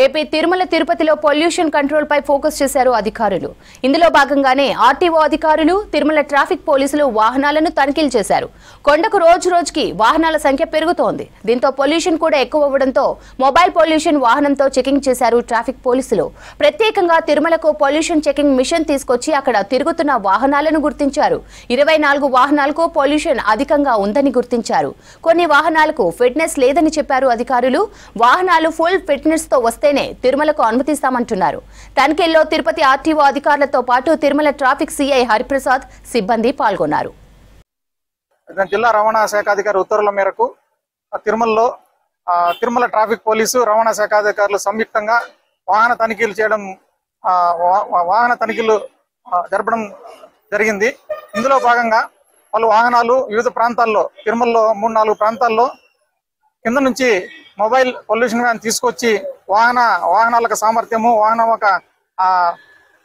AP Tirumala తిరుపతిలో pollution control పై focus చేశారు అధికారులు. ఇందులో భాగంగానే ఆర్టీఓ అధికారులు, తిరుమల ట్రాఫిక్ పోలీసులు వాహనాలను తనిఖీలు చేశారు. కొండకు రోజుకి వాహనాల సంఖ్య పెరుగుతోంది. దీంతో పొల్యూషన్ కూడా ఎక్కువ అవ్వడంతో మొబైల్ పొల్యూషన్ వాహనంతో చెకింగ్ చేశారు ట్రాఫిక్ పోలీసులు. ప్రత్యేకంగా తిరుమలకు పొల్యూషన్ చెకింగ్ మిషన్ తీసుకొచ్చి అక్కడ తిరుగుతున్న వాహనాలను గుర్తించారు. 24 వాహనాలకు పొల్యూషన్ అధికంగా ఉందని గుర్తించారు. కొన్ని వాహనాలకు ఫిట్నెస్ లేదని చెప్పారు అధికారులు. వాహనాలు ఫుల్ ఫిట్నెస్ తో వస్తేనే తిరుమలకు అనుమతిస్తామంటున్నారు. తనిఖీల్లో తిరుపతి ఆర్టీఓ అధికారులతో పాటు తిరుమల ట్రాఫిక్ సిఐ హరిప్రసాద్ సిబ్బంది పాల్గొన్నారు. జిల్లా రవాణా శాఖ అధికారి ఉత్తర్వుల మేరకు తిరుమలలో తిరుమల ట్రాఫిక్ పోలీసు రవాణా శాఖ అధికారులు సంయుక్తంగా వాహన తనిఖీలు జరపడం జరిగింది. ఇందులో భాగంగా పలు వాహనాలు వివిధ ప్రాంతాల్లో తిరుమలలో 3-4 ప్రాంతాల్లో కింద నుంచి మొబైల్ పొల్యూషన్ వ్యాన్ తీసుకొచ్చి వాహనాలకు సామర్థ్యము, వాహనం యొక్క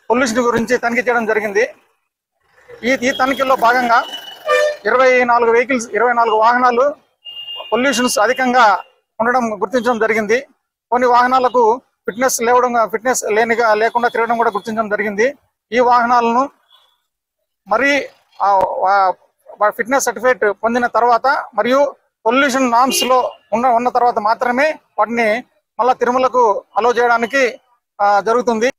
పొల్యూషన్ గురించి తనిఖీ చేయడం జరిగింది. ఈ తనిఖీల్లో భాగంగా 24 వాహనాలు పొల్యూషన్స్ అధికంగా ఉండడం గుర్తించడం జరిగింది. కొన్ని వాహనాలకు ఫిట్నెస్ లేకుండా తిరగడం కూడా గుర్తించడం జరిగింది. ఈ వాహనాలను మరి ఫిట్నెస్ సర్టిఫికేట్ పొందిన తర్వాత మరియు పొల్యూషన్ నామ్స్ లో ఉన్న తర్వాత మాత్రమే వాటిని మళ్ళా తిరుమలకు అలో చేయడానికి జరుగుతుంది.